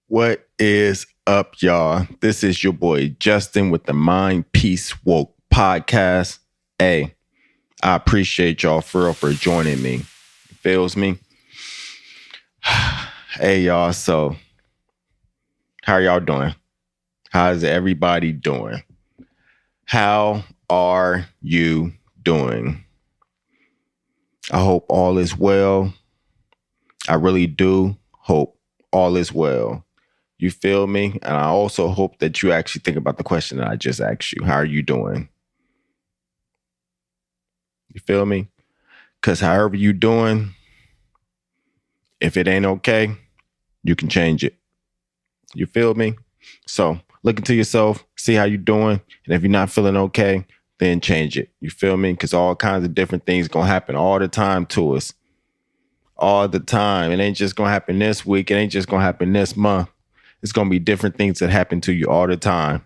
What is up, y'all? This is your boy Justin with the Mind Peace Woke podcast. Hey, I appreciate y'all for joining me. Feels me? Hey, y'all. So, how are y'all doing? How's everybody doing? How are you doing? I hope all is well. I really do hope all is well. You feel me? And I also hope that you actually think about the question that I just asked you. How are you doing? You feel me? Because however you doing, if it ain't okay, you can change it. You feel me? So look into yourself, see how you doing. And if you're not feeling okay, then change it. You feel me? Because all kinds of different things going to happen all the time to us. All the time. It ain't just going to happen this week. It ain't just going to happen this month. It's going to be different things that happen to you all the time.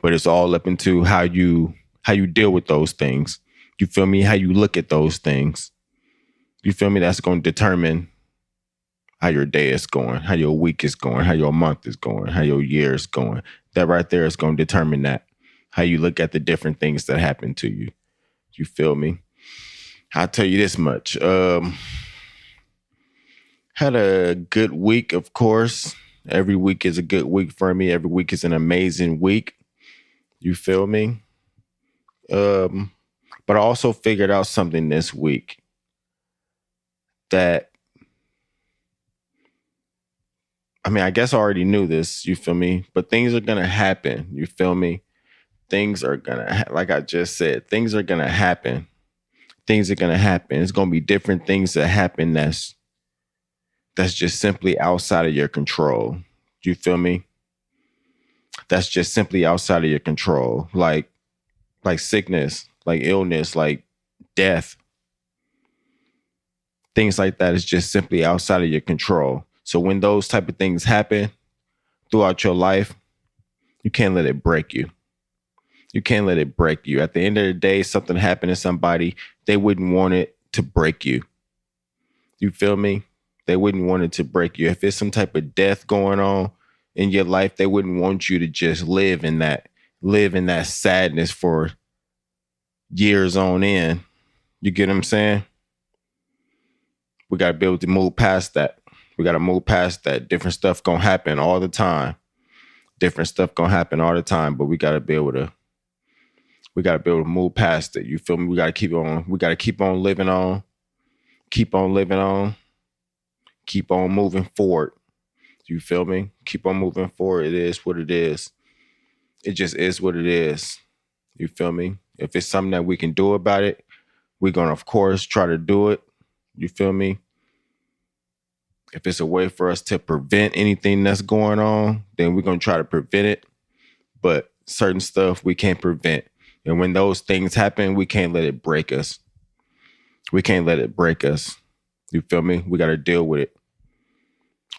But it's all up into how you deal with those things. You feel me? How you look at those things. You feel me? That's going to determine how your day is going, how your week is going, how your month is going, how your year is going. That right there is going to determine that. How you look at the different things that happen to you. You feel me? I'll tell you this much. Had a good week, of course. Every week is a good week for me. Every week is an amazing week. You feel me? But I also figured out something this week that, I guess I already knew this, you feel me? But things are going to happen, you feel me? Things are going to, like I just said, things are going to happen. Things are going to happen. It's going to be different things that happen that's just simply outside of your control. You feel me? That's just simply outside of your control. Like sickness, like illness, like death. Things like that is just simply outside of your control. So when those type of things happen throughout your life, you can't let it break you. You can't let it break you. At the end of the day, something happened to somebody, they wouldn't want it to break you. You feel me? They wouldn't want it to break you. If it's some type of death going on in your life, they wouldn't want you to just live in that sadness for years on end. You get what I'm saying? We got to be able to move past that. We got to move past that. Different stuff going to happen all the time. Different stuff going to happen all the time, but we got to be able to move past it. You feel me? We got to keep on living on. Keep on living on. Keep on moving forward. You feel me? Keep on moving forward. It is what it is. It just is what it is. You feel me? If it's something that we can do about it, we're going to, of course, try to do it. You feel me? If it's a way for us to prevent anything that's going on, then we're going to try to prevent it. But certain stuff we can't prevent. And when those things happen, we can't let it break us. We can't let it break us. You feel me? We got to deal with it.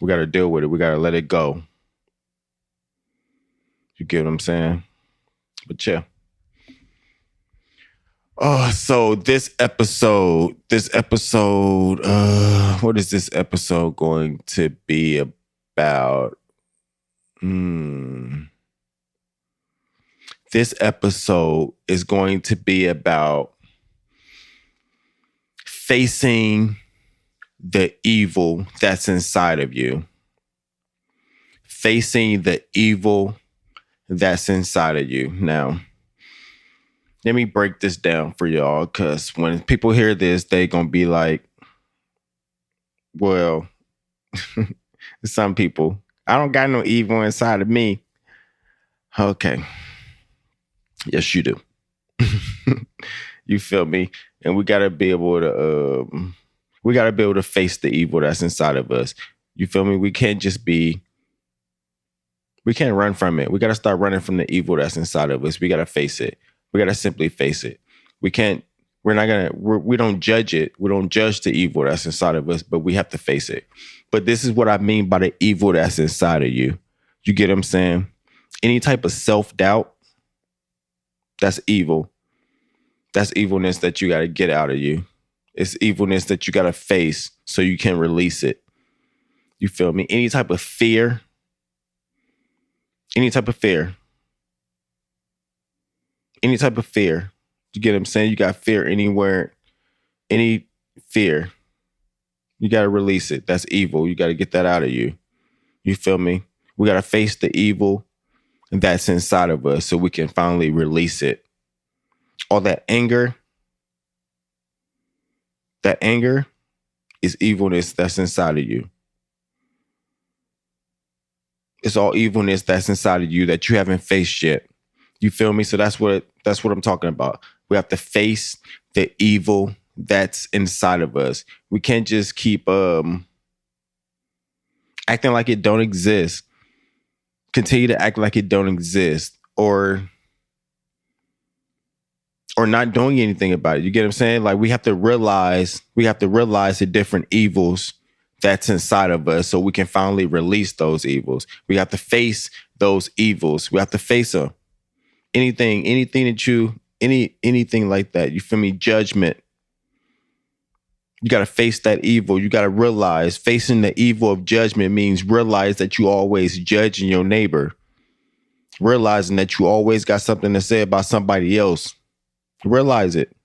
We got to deal with it. We got to let it go. You get what I'm saying? But yeah. Oh, so this episode, what is this episode going to be about? This episode is going to be about facing the evil that's inside of you. Facing the evil that's inside of you. Now, let me break this down for y'all, because when people hear this, they gonna be like, well, some people, I don't got no evil inside of me. Okay. Yes, you do. You feel me? And we gotta be able to face the evil that's inside of us. You feel me? We can't run from it. We gotta start running from the evil that's inside of us. We gotta face it. We got to simply face it. We don't judge it. We don't judge the evil that's inside of us, but we have to face it. But this is what I mean by the evil that's inside of you. You get what I'm saying? Any type of self-doubt, that's evil. That's evilness that you got to get out of you. It's evilness that you got to face so you can release it. You feel me? Any type of fear, Any type of fear. Any type of fear. You get what I'm saying? You got fear anywhere, any fear. You got to release it. That's evil. You got to get that out of you. You feel me? We got to face the evil that's inside of us so we can finally release it. All that anger is evilness that's inside of you. It's all evilness that's inside of you that you haven't faced yet. You feel me? So that's what I'm talking about. We have to face the evil that's inside of us. We can't just keep acting like it don't exist. Continue to act like it don't exist, or not doing anything about it. You get what I'm saying? Like we have to realize the different evils that's inside of us so we can finally release those evils. We have to face those evils. We have to face them. Anything like that. You feel me? Judgment. You got to face that evil. You got to realize facing the evil of judgment means realize that you always judging your neighbor. Realizing that you always got something to say about somebody else. Realize it.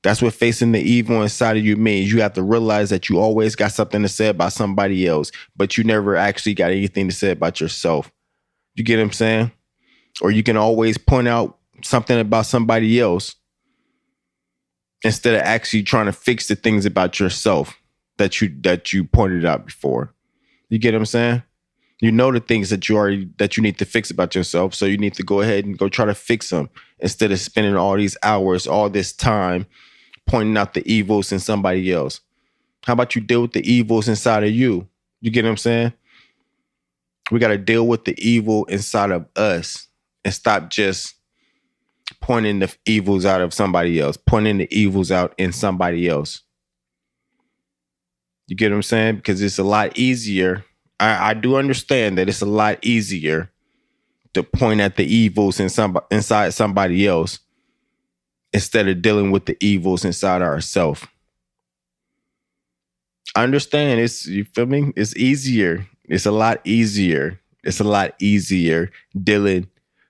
That's what facing the evil inside of you means. You have to realize that you always got something to say about somebody else, but you never actually got anything to say about yourself. You get what I'm saying? Or you can always point out something about somebody else instead of actually trying to fix the things about yourself that you pointed out before. You get what I'm saying? You know the things that you need to fix about yourself, so you need to go ahead and go try to fix them instead of spending all these hours, all this time pointing out the evils in somebody else. How about you deal with the evils inside of you? You get what I'm saying? We got to deal with the evil inside of us and stop just pointing the evils out of somebody else, pointing the evils out in somebody else. You get what I'm saying? Because it's a lot easier. I do understand that it's a lot easier to point at the evils inside somebody else instead of dealing with the evils inside ourselves. I understand. You feel me? It's easier. It's a lot easier. It's a lot easier dealing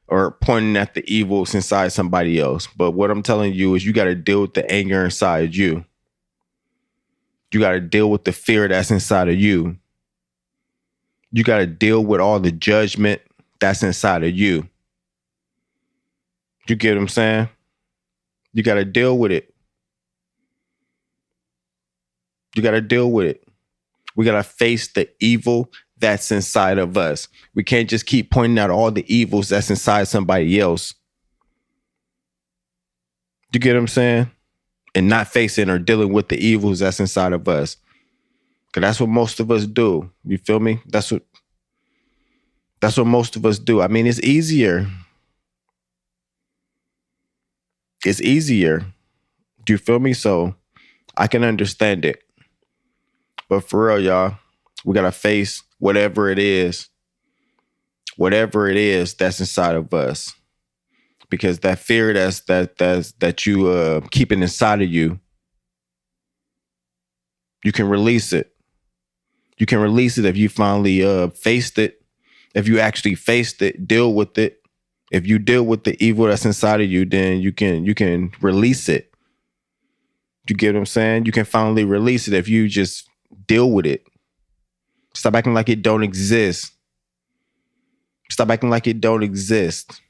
or pointing at the evils inside somebody else. But what I'm telling you is you got to deal with the anger inside you. You got to deal with the fear that's inside of you. You got to deal with all the judgment that's inside of you. You get what I'm saying? You got to deal with it. You got to deal with it. We got to face the evil that's inside of us. We can't just keep pointing out all the evils that's inside somebody else. You get what I'm saying? And not facing or dealing with the evils that's inside of us. Because that's what most of us do. You feel me? That's what most of us do. I mean, it's easier. It's easier. Do you feel me? So I can understand it. But for real, y'all, we got to face whatever it is that's inside of us. Because that fear that you keeping inside of you, you can release it. You can release it if you finally faced it. If you actually faced it, deal with it. If you deal with the evil that's inside of you, then you can release it. You get what I'm saying? You can finally release it if you just deal with it. Stop acting like it don't exist. Stop acting like it don't exist.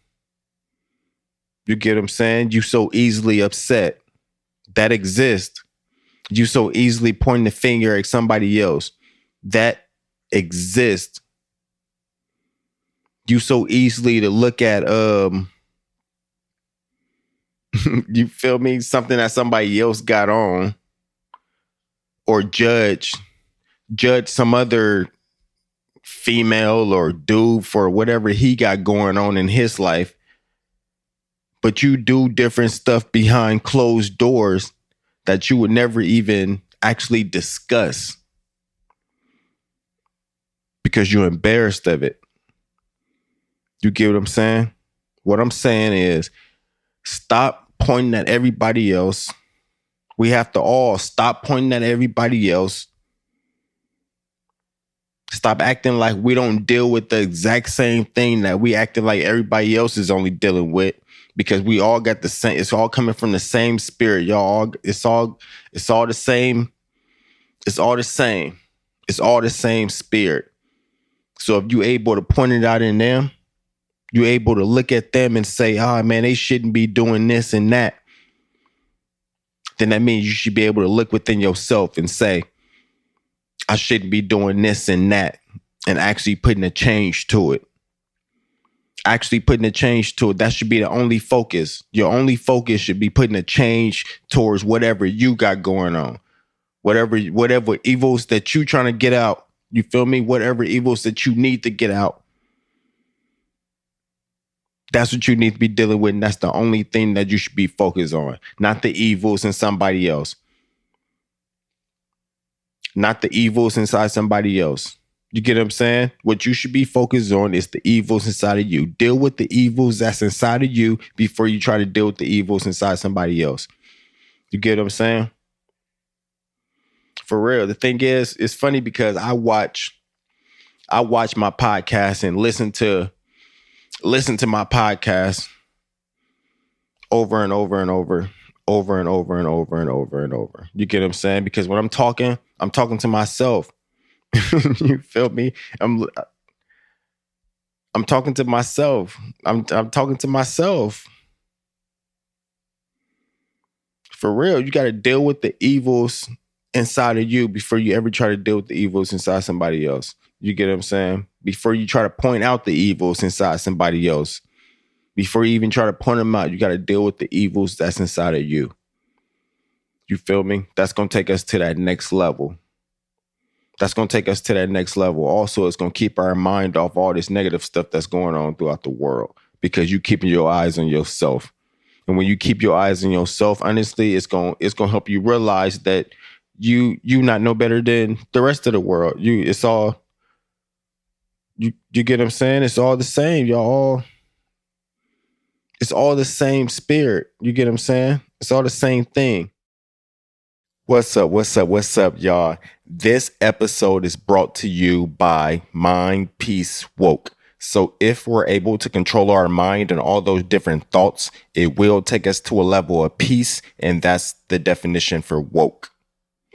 You get what I'm saying? You so easily upset. That exists. You so easily pointing the finger at somebody else. That exists. You so easily to look at you feel me? Something that somebody else got on, or judge some other female or dude for whatever he got going on in his life. But you do different stuff behind closed doors that you would never even actually discuss because you're embarrassed of it. You get what I'm saying? What I'm saying is stop pointing at everybody else. We have to all stop pointing at everybody else. Stop acting like we don't deal with the exact same thing that we acting like everybody else is only dealing with, because we all got the same. It's all coming from the same spirit, y'all. It's all the same. It's all the same. It's all the same spirit. So if you're able to point it out in them, you're able to look at them and say, oh man, they shouldn't be doing this and that. Then that means you should be able to look within yourself and say, I shouldn't be doing this and that, and actually putting a change to it. Actually putting a change to it. That should be the only focus. Your only focus should be putting a change towards whatever you got going on. Whatever evils that you trying to get out. You feel me? Whatever evils that you need to get out. That's what you need to be dealing with. And that's the only thing that you should be focused on. Not the evils in somebody else. Not the evils inside somebody else. You get what I'm saying? What you should be focused on is the evils inside of you. Deal with the evils that's inside of you before you try to deal with the evils inside somebody else. You get what I'm saying? For real. The thing is, it's funny because I watch my podcast and listen to my podcast over and over and over and over and over and over and over. You get what I'm saying? Because when I'm talking to myself. You feel me? I'm talking to myself. I'm talking to myself. For real, you got to deal with the evils inside of you before you ever try to deal with the evils inside somebody else. You get what I'm saying? Before you try to point out the evils inside somebody else. Before you even try to point them out, you got to deal with the evils that's inside of you. You feel me? That's going to take us to that next level. That's going to take us to that next level. Also, it's going to keep our mind off all this negative stuff that's going on throughout the world, because you keeping your eyes on yourself. And when you keep your eyes on yourself, honestly, it's going to help you realize that you not no better than the rest of the world. You get what I'm saying? It's all the same, y'all. It's all the same spirit. You get what I'm saying? It's all the same thing. What's up, y'all? This episode is brought to you by Mind Peace Woke. So if we're able to control our mind and all those different thoughts, it will take us to a level of peace, and that's the definition for woke.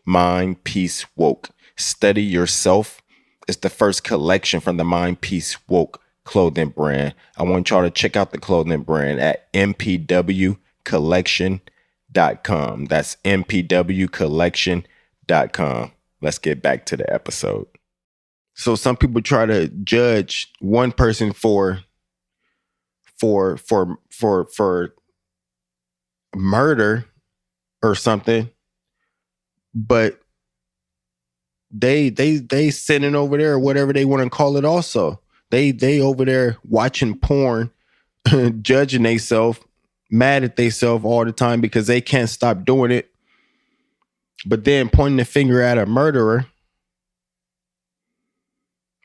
Mind Peace Woke. Study Yourself. It's the first collection from the Mind Peace Woke clothing brand. I want y'all to check out the clothing brand at mpwcollection.com. That's mpwcollection.com. Let's get back to the episode. So some people try to judge one person for murder or something, but they sitting over there, or whatever they want to call it. Also, they over there watching porn, judging themselves, mad at themselves all the time because they can't stop doing it, but then pointing the finger at a murderer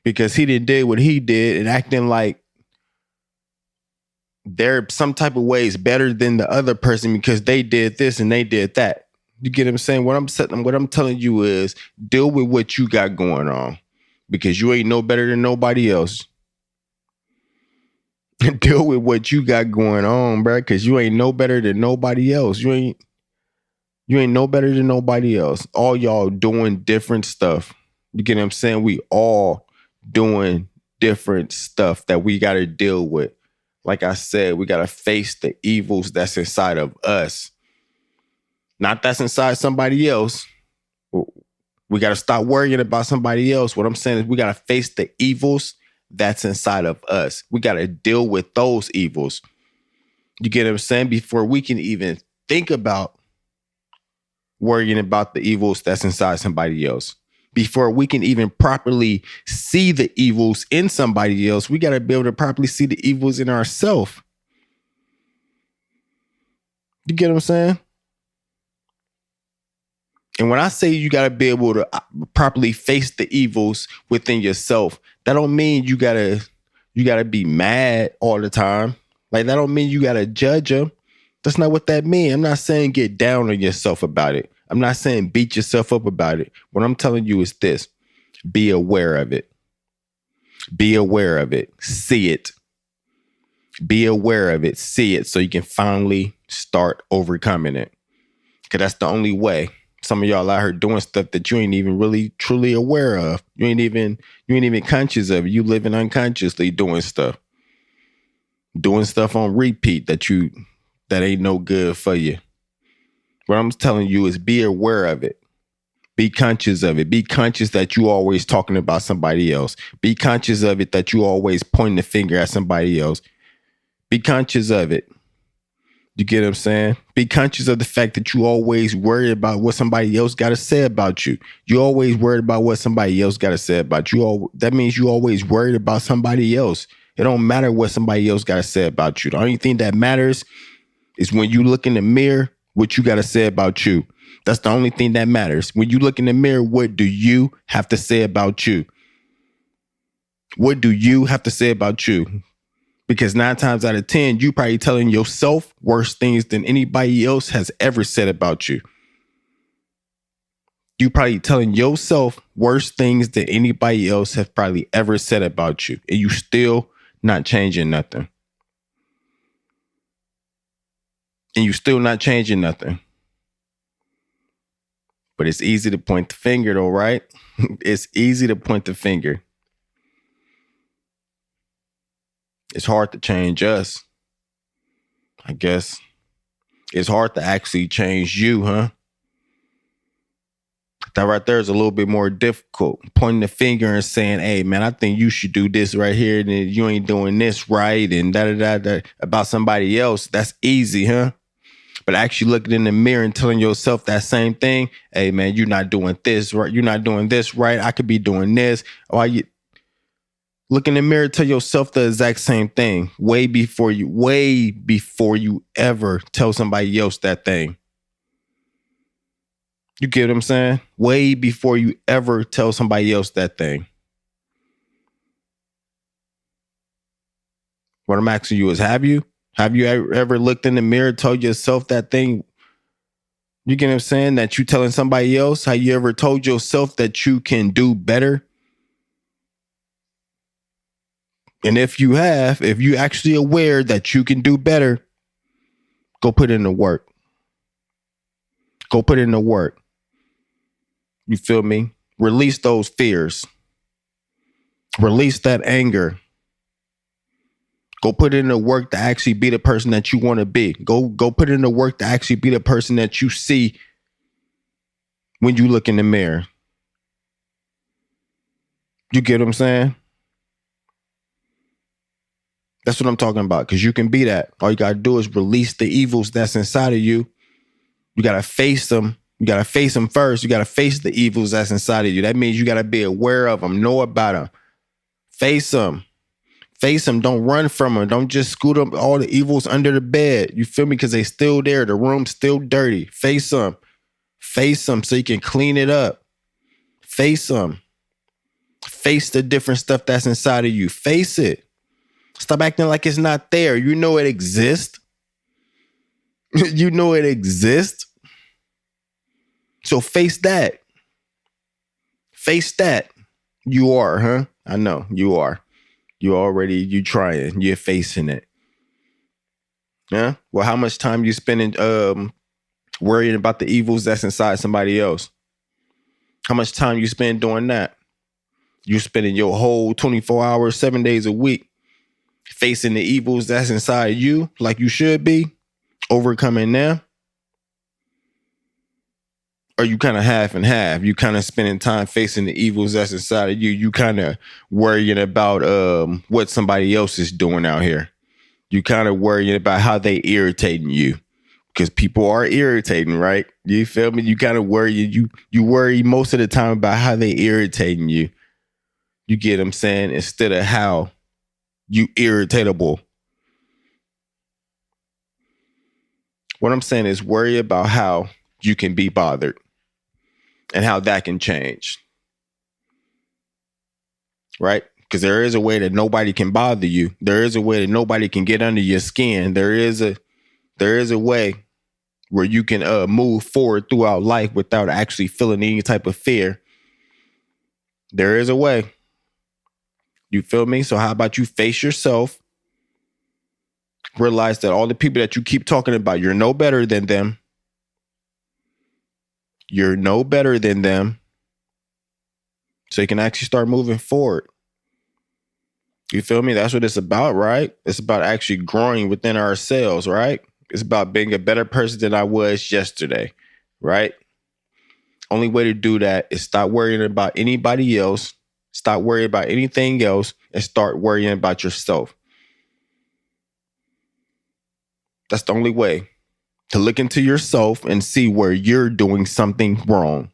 because he didn't do what he did, and acting like they're some type of ways better than the other person because they did this and they did that. You get what I'm saying? What I'm telling you is deal with what you got going on, because you ain't no better than nobody else. Deal with what you got going on, bro, because you ain't no better than nobody else. You ain't no better than nobody else. All y'all doing different stuff. You get what I'm saying? We all doing different stuff that we got to deal with. Like I said, we got to face the evils that's inside of us. Not that's inside somebody else. We got to stop worrying about somebody else. What I'm saying is we got to face the evils that's inside of us. We got to deal with those evils. You get what I'm saying? Before we can even think about worrying about the evils that's inside somebody else. Before we can even properly see the evils in somebody else, we got to be able to properly see the evils in ourselves. You get what I'm saying? And when I say you got to be able to properly face the evils within yourself, that don't mean you got to be mad all the time. Like, that don't mean you got to judge them. That's not what that means. I'm not saying get down on yourself about it. I'm not saying beat yourself up about it. What I'm telling you is this: be aware of it. Be aware of it. See it. Be aware of it. See it so you can finally start overcoming it. Because that's the only way. Some of y'all out here doing stuff that you ain't even really truly aware of. You ain't even conscious of it. You living unconsciously doing stuff. Doing stuff on repeat that ain't no good for you. What I'm telling you is be aware of it. Be conscious of it. Be conscious that you always talking about somebody else. Be conscious of it that you always pointing the finger at somebody else. Be conscious of it. You get what I'm saying? Be conscious of the fact that you always worry about what somebody else got to say about you. You always worried about what somebody else got to say about you. That means you always worried about somebody else. It don't matter what somebody else got to say about you. The only thing that matters is when you look in the mirror, what you got to say about you. That's the only thing that matters. When you look in the mirror, what do you have to say about you? What do you have to say about you? Because 9 times out of 10, you probably telling yourself worse things than anybody else has ever said about you. You probably telling yourself worse things than anybody else has probably ever said about you. And you still not changing nothing. And you still not changing nothing. But it's easy to point the finger though, right? It's easy to point the finger. It's hard to change us. I guess it's hard to actually change you, huh? That right there is a little bit more difficult. Pointing the finger and saying, hey, man, I think you should do this right here. And you ain't doing this right. And da about somebody else. That's easy, huh? But actually looking in the mirror and telling yourself that same thing. Hey, man, you're not doing this right. You're not doing this right. I could be doing this. Why you look in the mirror, tell yourself the exact same thing way before you ever tell somebody else that thing. You get what I'm saying? Way before you ever tell somebody else that thing. What I'm asking you is, have you ever looked in the mirror, told yourself that thing? You get what I'm saying? That you telling somebody else? Have you ever told yourself that you can do better? And if you actually aware that you can do better, go put in the work. Go put in the work. You feel me? Release those fears. Release that anger. Go put in the work to actually be the person that you want to be. Go put in the work to actually be the person that you see when you look in the mirror. You get what I'm saying? That's what I'm talking about, because you can be that. All you got to do is release the evils that's inside of you. You got to face them. You got to face them first. You got to face the evils that's inside of you. That means you got to be aware of them, know about them, face them. Face them. Don't run from them. Don't just scoot up all the evils under the bed. You feel me? Because they still there. The room's still dirty. Face them. Face them so you can clean it up. Face them. Face the different stuff that's inside of you. Face it. Stop acting like it's not there. You know it exists. You know it exists. So face that. Face that. You are, huh? I know you are. You trying. You're facing it. Yeah. Well, how much time you spending worrying about the evils that's inside somebody else? How much time you spend doing that? You spending your whole 24 hours, 7 days a week facing the evils that's inside you like you should be, overcoming them? Or you kind of half and half? You kind of spending time facing the evils that's inside of you. You kind of worrying about what somebody else is doing out here. You kind of worrying about how they irritating you, because people are irritating, right? You feel me? You kind of worry. You worry most of the time about how they irritating you. You get what I'm saying? Instead of how you irritatable. What I'm saying is worry about how you can be bothered and how that can change. Right? Because there is a way that nobody can bother you. There is a way that nobody can get under your skin. There is a way where you can move forward throughout life without actually feeling any type of fear. There is a way. You feel me? So how about you face yourself? Realize that all the people that you keep talking about, you're no better than them. You're no better than them. So you can actually start moving forward. You feel me? That's what it's about, right? It's about actually growing within ourselves, right? It's about being a better person than I was yesterday, right? Only way to do that is stop worrying about anybody else, stop worrying about anything else, and start worrying about yourself. That's the only way to look into yourself and see where you're doing something wrong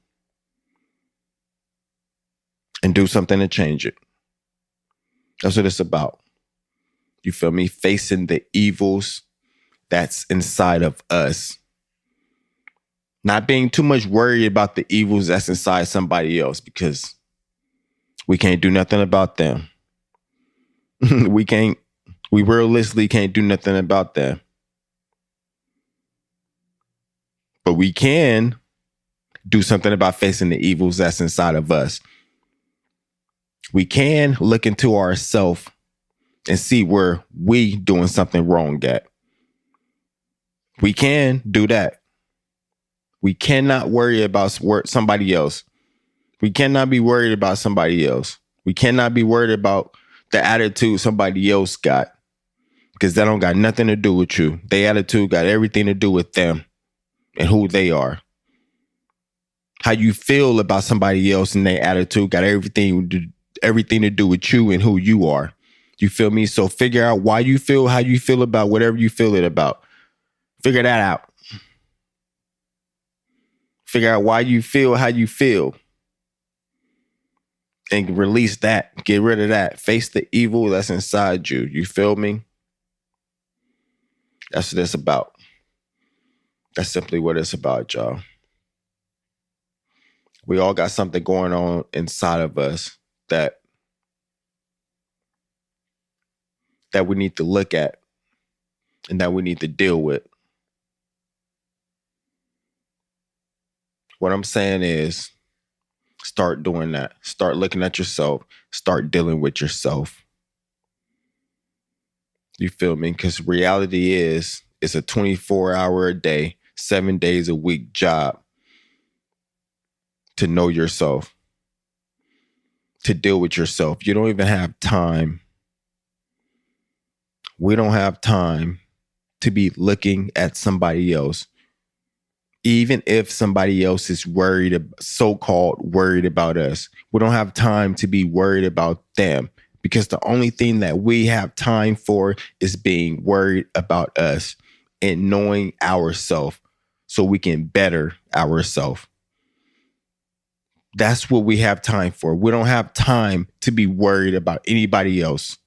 and do something to change it. That's what it's about. You feel me? Facing the evils that's inside of us. Not being too much worried about the evils that's inside somebody else, because we can't do nothing about them. We realistically can't do nothing about them. But we can do something about facing the evils that's inside of us. We can look into ourselves and see where we doing something wrong at. We can do that. We cannot worry about somebody else. We cannot be worried about somebody else. We cannot be worried about the attitude somebody else got, because that don't got nothing to do with you. Their attitude got everything to do with them and who they are. How you feel about somebody else and their attitude got everything to do with you and who you are. You feel me? So figure out why you feel how you feel about whatever you feel it about. Figure that out. Figure out why you feel how you feel. And release that. Get rid of that. Face the evil that's inside you. You feel me? That's what it's about. That's simply what it's about, y'all. We all got something going on inside of us that we need to look at and that we need to deal with. What I'm saying is, start doing that. Start looking at yourself. Start dealing with yourself. You feel me? Because reality is, it's a 24-hour a day, 7 days a week job to know yourself, to deal with yourself. You don't even have time. We don't have time to be looking at somebody else. Even if somebody else is so-called worried about us, we don't have time to be worried about them, because the only thing that we have time for is being worried about us and knowing ourselves so we can better ourselves. That's what we have time for. We don't have time to be worried about anybody else.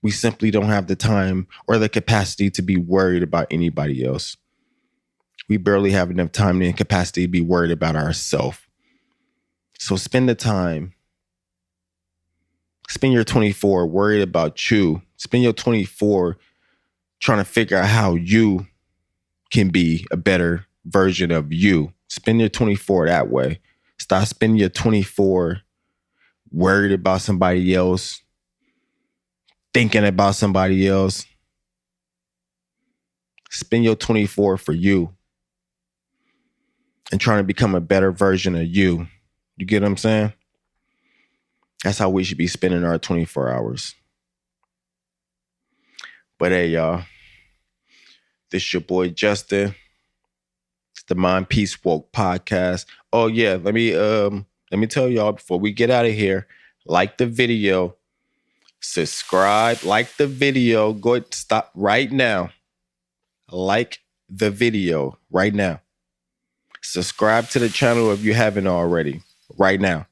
We simply don't have the time or the capacity to be worried about anybody else. We barely have enough time and capacity to be worried about ourselves. So spend the time. Spend your 24 worried about you. Spend your 24 trying to figure out how you can be a better version of you. Spend your 24 that way. Stop spending your 24 worried about somebody else, thinking about somebody else. Spend your 24 for you and trying to become a better version of you. You get what I'm saying? That's how we should be spending our 24 hours. But hey, y'all, this is your boy Justin. It's the Mind Peace Woke podcast. Oh yeah, let me tell y'all before we get out of here, like the video, subscribe, like the video. Go ahead, stop right now. Like the video right now. Subscribe to the channel if you haven't already. Right now.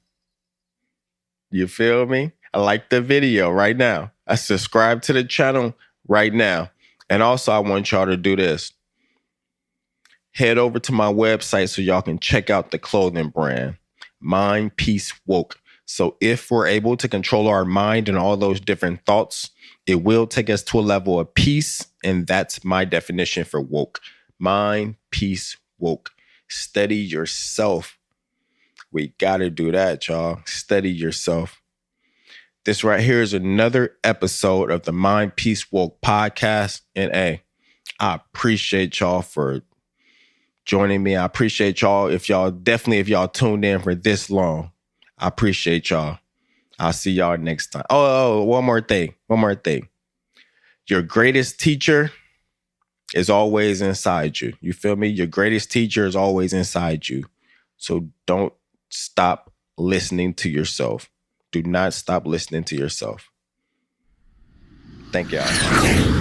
You feel me? I like the video right now. I subscribe to the channel right now. And also, I want y'all to do this. Head over to my website so y'all can check out the clothing brand, Mind Peace Woke. So if we're able to control our mind and all those different thoughts, it will take us to a level of peace. And that's my definition for woke. Mind, peace, woke. Study yourself. We got to do that, y'all. Study yourself. This right here is another episode of the Mind Peace Woke podcast. And hey, I appreciate y'all for joining me. I appreciate y'all if y'all tuned in for this long. I appreciate y'all. I'll see y'all next time. One more thing. Your greatest teacher is always inside you. You feel me? Your greatest teacher is always inside you. So don't stop listening to yourself. Do not stop listening to yourself. Thank y'all.